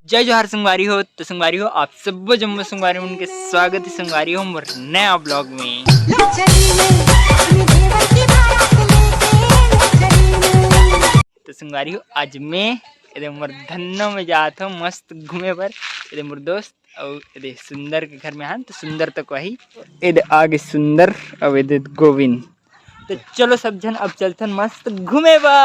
जय जोहार संगवारी हो। तो संगवारी हो आप सब जम्मू संगवारी उनके स्वागत है संगवारी हो मोर नया ब्लॉग में। तो संगवारी हो आज मैं इधर मोर धन्नो में जात हूँ मस्त घूमे पर। इधर मोर दोस्त और इधर सुंदर के घर में आन तो सुंदर तक वही इधर आगे सुंदर और इधर गोविंद। तो चलो सब जन अब चलथन मस्त घूमे बा।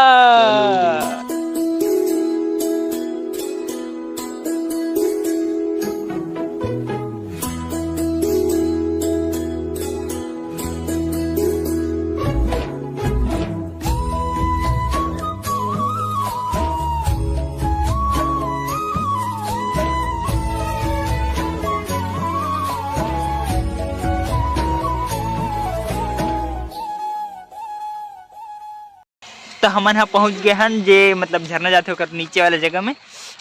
तो हमन यहाँ पहुँच गए हैं जे मतलब झरना जाते होकर नीचे वाले जगह में।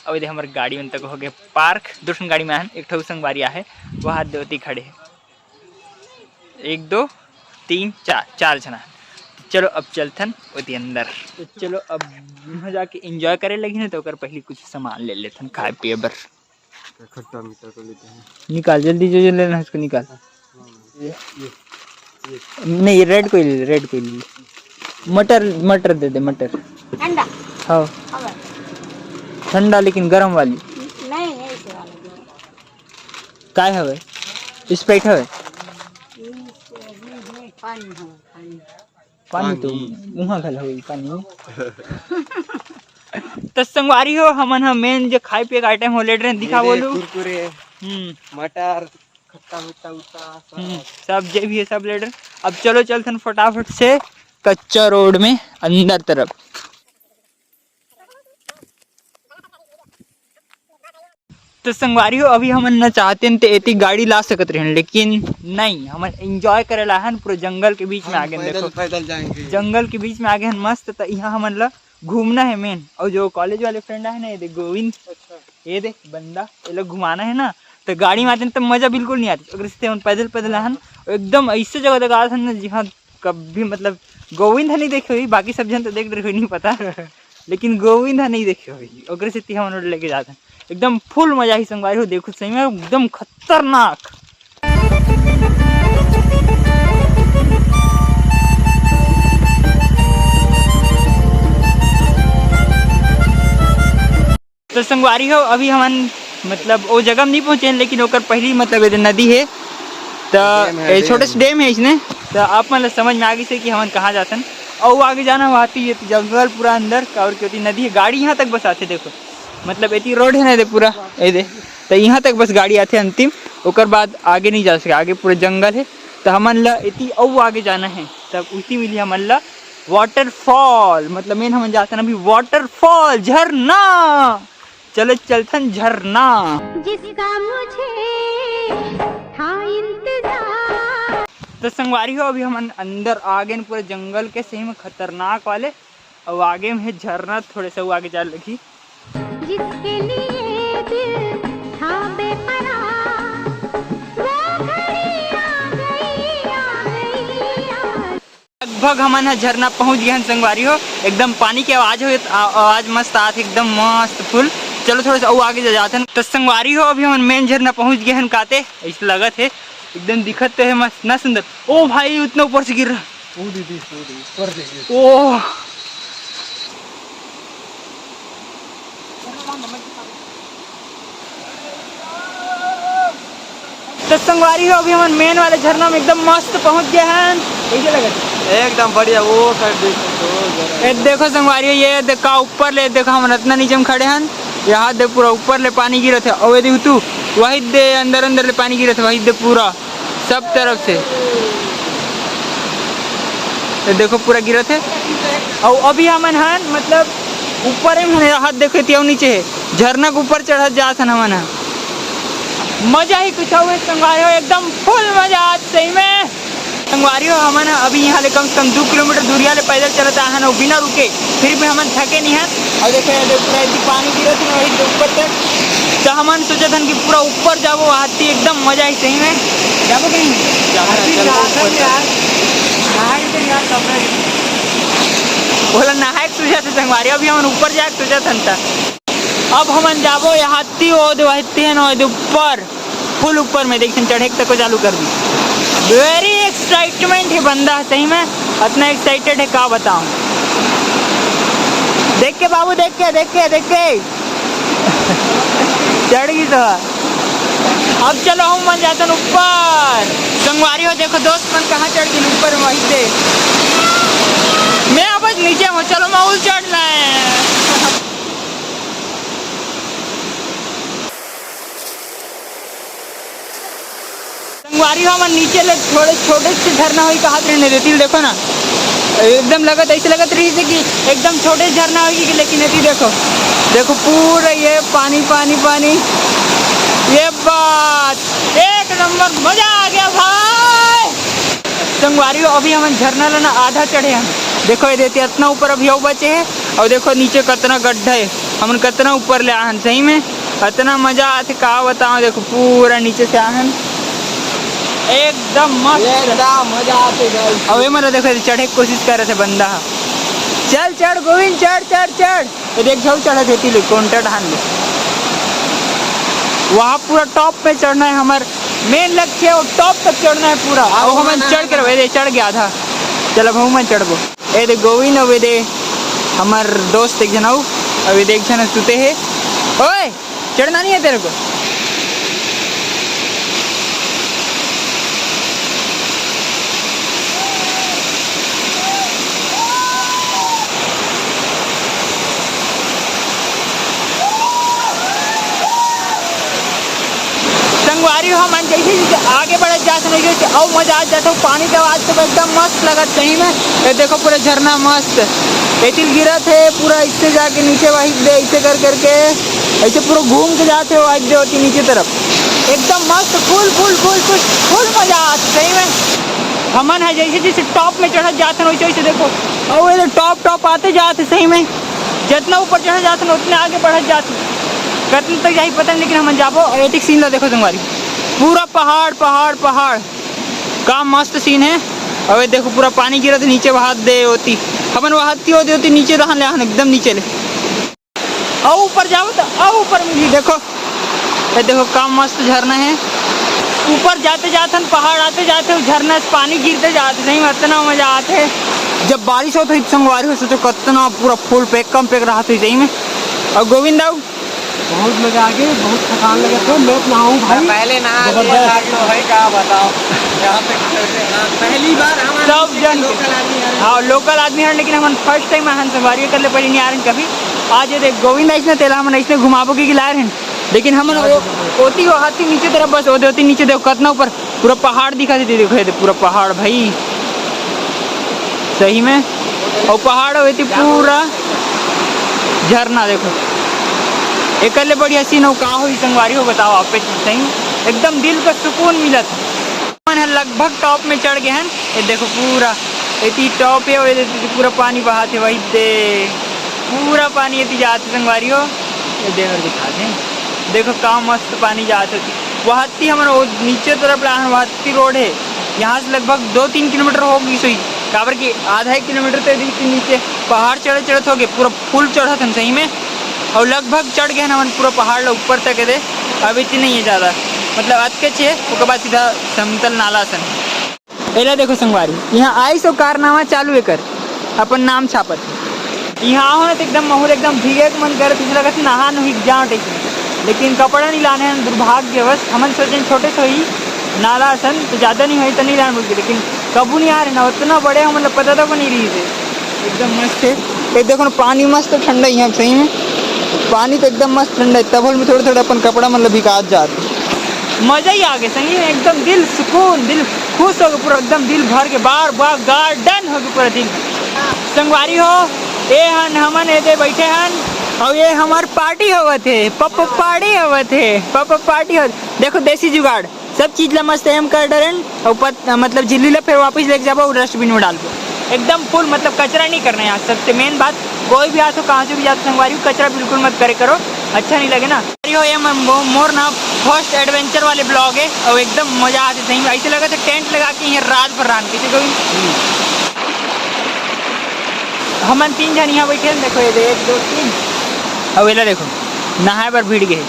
और इधर हमारे गाड़ी उन तक हो गए पार्क। दूसरी गाड़ी में आन एक ठो संगवारी है वहाँ देवती खड़े हैं 1 2 3 4 4 जना। तो चलो अब चलथन उधर अंदर। तो चलो अब वहाँ जाके एंजॉय करे लगी ना तो कर पहले कुछ सामान ले लेथन खाए पिए बर। खट्टा मीठा को लेते हैं। निकाल जल्दी जो लेना है उसको निकाल। ये नहीं रेड कोई ले रेड कोई ले। मटर मटर दे दे मटर ठंडा। हाँ ठंडा लेकिन गरम वाली नहीं ऐसे वाला काय हवे स्प्राइट हवे पानी हो पानी तो मुहा घल हवे पानी तो संगवारी हो हमन हम मेन जो खाए पिए का आइटम हो ले रहे दिखा बोलू कुरकुरे मटर खट्टा मीठा उता सब जे भी है सब ले रहे। अब चलो चलथन फटाफट से कच्चा रोड में अंदर तरफ। तो संगवारी हो अभी हम न चाहते हैं तो एती गाड़ी ला सकते रहे लेकिन नहीं हम एंजॉय करे ला हन पूरे जंगल के बीच में आगे देखो पैदल जाएंगे जंगल के बीच में आगे हन मस्त। तो यहाँ हमन ला घूमना है मेन। और जो कॉलेज वाले फ्रेंड है ना ये देख गोविंद ये देख बंदा ये लोग घुमाना है ना। तो गाड़ी में आते हैं तो मजा बिल्कुल नहीं आती। अगर इससे हम पैदल पैदल हन एकदम ऐसे जगह लगा था ना जहाँ कभी मतलब गोविंद नहीं देखे हुई बाकी सब जन तो देख रहे नहीं पता लेकिन गोविंद नहीं देखे हुई अगर से हम लेके जाते हैं एकदम फुल मजा ही संगवारी हो। देखो सही में एकदम खतरनाक। तो संगवारी हो अभी हम मतलब वो जगह में नहीं पहुंचे हैं लेकिन ओकर पहली मतलब इधर नदी है तो छोटे से डैम है इसने। तो आप मतलब समझ में आ गई से कि हम कहाँ जाते हैं। और वो आगे जाना वो आती है जंगल पूरा अंदर और क्योंकि नदी है गाड़ी यहाँ तक बस आते देखो मतलब इतनी रोड है ना दे पूरा ये दे तो यहाँ तक बस गाड़ी आते अंतिम ओकर बाद आगे नहीं जा सके आगे पूरा जंगल है। तो हमन ला इतनी और आगे जाना है तब उसी मिली हमन ला वाटरफॉल मतलब मेन हम जाते हैं अभी वाटरफॉल झरना। चलो चलथन झरना जिसका मुझे था इंतजार। तो संगवारी हो अभी हम अंदर आगे पूरे जंगल के सही में खतरनाक वाले और आगे में है झरना थोड़े से वो आगे जा लगी जिसके लिए दिल था बेकरार वो घड़ी आ गई। लगभग हमन है झरना पहुंच गए हैं संगवारी हो। एकदम पानी की आवाज हो आवाज मस्त आते एकदम मस्त फुल। चलो थोड़ा सा आगे जा जाते हैं। तो संगवारी हो अभी हम मेन झरना पहुंच गए हैं काते ऐसे लगत है एकदम दिखत तो है मस्त ना सुंदर। ओ भाई उतना ऊपर से गिर रहा ओ तो संगवारी हो अभी हम मेन वाले झरना में एकदम मस्त पहुंच गए हैं। कैसे लगा एकदम बढ़िया वो कर देखो देखो संगवारी ये देखा ऊपर ले देखो हम इतना नीचे में खड़े हैं यहाँ दे पूरा ऊपर ले पानी गिरा था और देख तू वही दे अंदर अंदर ले पानी गिरा था वही दे पूरा सब तरफ से तो देखो पूरा गिरा थे। और अभी हमन हन मतलब ऊपर है हाथ देखो इतना नीचे है झरना के ऊपर चढ़ा जाता हमन मजा ही कुछ हुए संगवारी हो एकदम फुल मजा सही में। संगवारी हो हमन अभी यहाँ ले कम से कम 2 किलोमीटर दूरिया ले पैदल चलता है बिना रुके फिर भी हमन थके नहीं हैं। और देखे पूरा पानी गिरा थी वही ऊपर तक तो हमन सोचा था कि पूरा ऊपर जाबो हाथी एकदम मजा ही सही में जाबो कि बोला नहाए सोचा था संगवारी अभी हम ऊपर जाए सोचा था अब हमन जाबो यहाँ ऊपर फुल ऊपर में देख चढ़े तक को चालू कर दी। वेरी एक्साइटमेंट है बंदा, सही में इतना एक्साइटेड है क्या बताऊं। देख के बाबू देख के चढ़ गई तो अब चलो हम मन जाते ऊपर। संगवारी हो देखो दोस्त मन कहाँ चढ़ गई ऊपर वहीं से। मैं अब नीचे हूँ, चलो मैं उल चढ़ना है। संगवारी हो मन नीचे ले थोड़े छोटे से झरना हुई कहा रहने देती, देखो ना एकदम लगत ऐसे लगत रही थी कि एकदम छोटे झरना होगी, लेकिन नदी देखो पूरा ये पानी पानी पानी। ये बात एक नंबर, मजा आ गया भाई। संगवारी हो अभी हम झरना लेना आधा चढ़े हैं, देखो ये देते इतना ऊपर अभी और बचे है, और देखो नीचे कितना गड्ढा है, हम कितना ऊपर ले आहन। सही में इतना मजा आते का बताओ, देखो पूरा नीचे से आहन एकदम मस्त, एकदम मजा आते गाइस। अबे मतलब देखो चढ़े की कोशिश कर रहे थे बंदा। चल चढ़ गोविंद चढ़ ये देख जाओ चढ़े थे तिल कोंटा ढान ले, वहाँ पूरा टॉप पे चढ़ना है। हमार मेन लक्ष्य है वो टॉप तक चढ़ना है पूरा। अब हम चढ़ कर वे चढ़ गया था, चल अब हम चढ़बो। ए दे गोविंद अवे दे हमार दोस्त एक जन अभी देख जन सुते है। ओए चढ़ना नहीं है तेरे को? संगवारी हो मन जैसे जैसे आगे बढ़ जाते हैं और मजा आ जाता है। पानी का आवाज तो एकदम मस्त लगा सही में। ये देखो पूरा झरना मस्त ऐसे गिरा थे, पूरा इससे जाके नीचे वही दे ऐसे कर करके ऐसे पूरा घूम के जाते हो आज होती नीचे तरफ, एकदम मस्त full full full full full मजा आता सही में। हमन है जैसे जैसे टॉप में चढ़ जाते हैं वैसे वैसे देखो और ये टॉप आते जाते सही में। जितना ऊपर चढ़ जाते हैं उतने आगे बढ़ जाते कतन तक यही पता नहीं, लेकिन हम जाबो। और एक सीन ला देखो संगवारी, पूरा पहाड़ पहाड़ पहाड़ का मस्त सीन है। और ये देखो पूरा पानी गिरा था नीचे, वहां दे होती हमन वहां होती नीचे रहा ले एकदम नीचे ले। और ऊपर जाओ तो और ऊपर मिली देखो, ये देखो का मस्त झरना है। ऊपर जाते जाते पहाड़ आते जाते झरना से पानी गिरते जाते सही में इतना मजा आते। जब बारिश होती तो संगवारी हो सोचो कितना पूरा फुल पैक कम पैक रहा था सही में। और गोविंद आओ बहुत मजा आ गई, बहुत थकान लगा था। मैं नहाऊं भाई, पहले नहा भाई क्या बताओ, यहाँ तक पहली बार हम सब जन लोकल आदमी हैं। हाँ लोकल आदमी हैं, लेकिन हम फर्स्ट टाइम आहन संगवारी कर ले पहले नहीं आ रहे कभी। आज ये देख गोविंद ऐसे तेला हम ऐसे घुमाबो के लाए हैं, लेकिन हम होती वो हाथी नीचे तरफ बस होती नीचे देखो कितना ऊपर पूरा पहाड़ दिखा देती। देखो पूरा पहाड़ भाई सही में, और पहाड़ होती पूरा झरना देखो एक बड़ी हसीन हो कहाँ हुई संगवारी हो बताओ आप सही, एकदम दिल को सुकून मिला था। लगभग टॉप में चढ़ गए हैं, ये देखो पूरा इतनी टॉप है और पूरा पानी बहाते वही दे पूरा पानी इतनी जाते संगवारी हो। ये देखो दिखा दें, देखो कहाँ मस्त पानी जाते थी। वहाँ हमारा नीचे तरफ वहाँ रोड है, यहाँ से लगभग 2-3 किलोमीटर होगी सोई काबर की आधा 1 किलोमीटर तक नीचे पहाड़ चढ़ते हो गए, पूरा फुल चढ़ा था सही में। और लगभग चढ़ गए ना पूरा पहाड़ ऊपर तक है, अब इतनी नहीं है ज़्यादा मतलब अतके छे उसके बाद सीधा समतल नाला सन। पहले देखो संगवारी यहाँ आई सो कारनामा चालू है कर अपन नाम छापत। यहाँ हो तो एकदम माहौल एकदम भीगे के मन करे लगा नहा नहीं जाओ टेक, लेकिन कपड़ा नहीं लाने हैं दुर्भाग्यवश। हमन सोचे छोटे से ही नाला सन तो ज़्यादा नहीं हुई तो नहीं लाने बोलते, लेकिन कबू नहीं आ रहे ना उतना बड़े हो मतलब पता तो नहीं रही थे। एकदम मस्त है ये देखो ना, पानी मस्त ठंडा यहाँ सही में, पानी तो एकदम मस्त ठंडा है। तब में थोड़ा थोड़ा अपन कपड़ा मतलब भिगा जाते, मजा ही आ गया सही में। एकदम दिल सुकून, दिल खुश हो गया पूरा, एकदम दिल भर के बार बार गार्डन हो गया पूरा दिल। संगवारी हो ये हन हमन ऐसे बैठे हन और ये हमार पार्टी हुआ थे, पप पार्टी हुआ थे, पप पार्टी हो। देखो देसी जुगाड़ सब चीज ला मस्त एम कर डरन और मतलब झिल्ली ला फिर वापस लेके जाबो डस्टबिन में डाल दो एकदम फुल, मतलब कचरा नहीं करना है यहाँ। सबसे मेन बात कोई भी आता हो कहाँ से भी जाते संगवारी कचरा बिल्कुल मत करे करो, अच्छा नहीं लगे ना। ये मोर ना फर्स्ट एडवेंचर वाले ब्लॉग है और एकदम मजा आते सही। ऐसे लगा था टेंट लगा के यहाँ रात भर रान किसी कोई हमन 3 जन यहाँ बैठे देखो, ये 1 2 3 और वेला देखो नहाए पर भीड़ गए।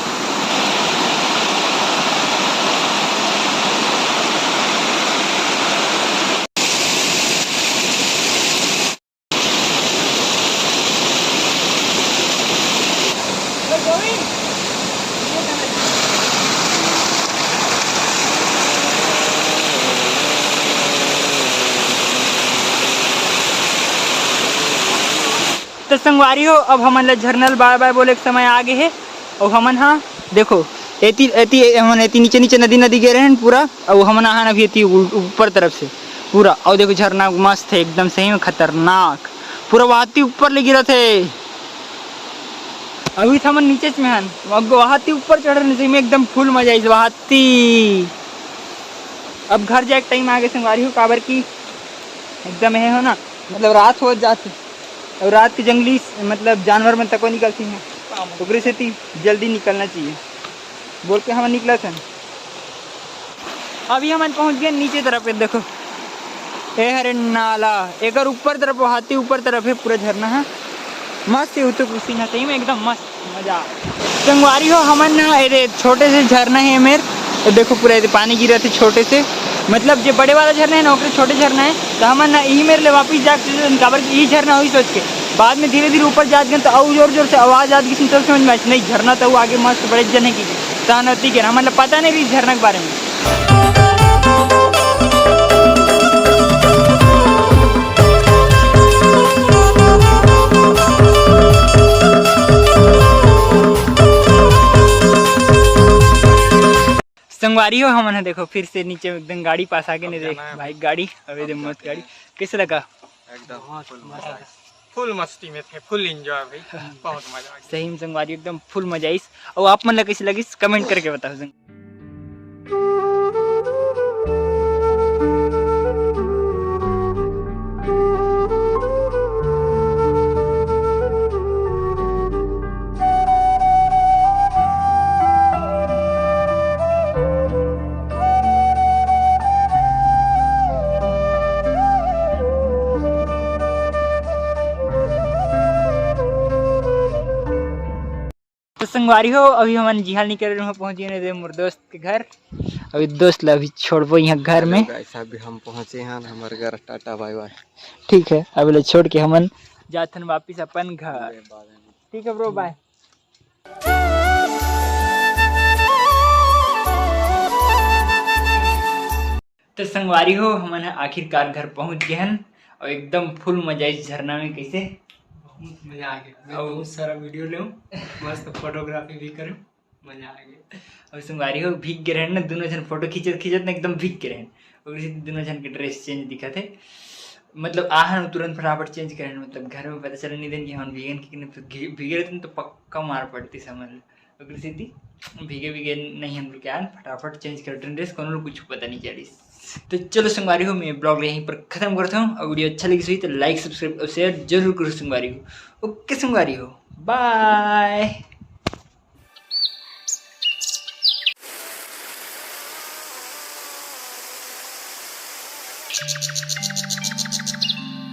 तो संगवारी हो, अब हमन ला झरनल बाय बाय बोले के समय आगे है। और हमन हाँ देखो एती एती हमन एती नीचे नीचे नदी गिरे हैं पूरा। और हमन आहान अभी एती ऊपर तरफ से पूरा। और देखो झरना मस्त है एकदम, सही में खतरनाक, पूरा वहाती ऊपर ले गिरा थे। अभी तो हमन नीचे में हन, वहाती ऊपर चढ़ रहे सही में एकदम फुल मजा आई वहाती। अब घर जाए टाइम आगे संगवारी हो, काबर की एकदम है हो ना, मतलब रात हो जाती और रात के जंगली मतलब जानवर में तको निकलती हैं, ओकरे से जल्दी निकलना चाहिए बोल के हम निकला थे। अभी हम पहुंच गए नीचे तरफ। देखो ए हरे नाला, एक ऊपर तरफ हाथी ऊपर तरफ है पूरा झरना है, मस्त है। तो कुछ ना सही में एकदम मस्त मजा। संगवारी हो हमन ना ये छोटे से झरना है मेरे, तो देखो पूरा पानी गिरा थे छोटे से, मतलब जो बड़े वाला झरना है ना ओकरे छोटे झरना है। तो हमन ना यही मेरे लिए वापिस जाकर काबर यही झरना हुई सोच के बाद में धीरे धीरे ऊपर जात गए तो और जोर जोर से आवाज आती किसी तो समझ में नहीं झरना तो आगे मस्त बड़े जने की तहनती के मतलब पता नहीं रही झरना के बारे में। संगवारी हो हमन देखो फिर से नीचे एकदम गाड़ी पास आके नहीं देख भाई गाड़ी अब एकदम मस्त गाड़ी कैसे लगा? एकदम फुल मस्ती में थे, फुल एंजॉय भाई, बहुत मजा आ गया। सही में संगवारी एकदम फुल मजा आई। और आप मन ला कैसी लगी कमेंट करके बताओ। तो संगवारी हो अभी हम जिहाल निकल रहे पहुंच गए मोर दोस्त के घर। अभी दोस्त ला अभी छोड़बो यहाँ घर में। अभी हम पहुंचे हैं हमारे घर, टाटा बाय बाय। ठीक है अभी ले छोड़ के हमन जाथन वापिस अपन घर। ठीक है ब्रो बाय। तो संगवारी हो हमन आखिरकार घर पहुंच गए हैं और एकदम फुल मजा इस झरना में। कैसे मजा आ गया, बहुत सारा वीडियो ले मस्त फोटोग्राफी भी करूँ, मजा आ गया। और संगवारी हो भीग गए रहे ना दोनों जन, फोटो खींचत ना एकदम भीग के रहे और दोनों जन के ड्रेस चेंज दिखा थे, मतलब आहन तुरंत फटाफट चेंज करें। मतलब घर में पता चला नहीं दें कि हम भीगन की भीगे रहते तो पक्का मार पड़ती समझ लो। स्थिति भीगे भीगे नहीं हम लोग क्या फटाफट चेंज करते ड्रेस, कोनो कुछ पता नहीं चली। तो चलो संगवारी हो मैं ब्लॉग यहीं पर खत्म करता हूँ। और वीडियो अच्छा लगी सही तो लाइक सब्सक्राइब और शेयर जरूर करो संगवारी हो। ओके संगवारी हो बाय।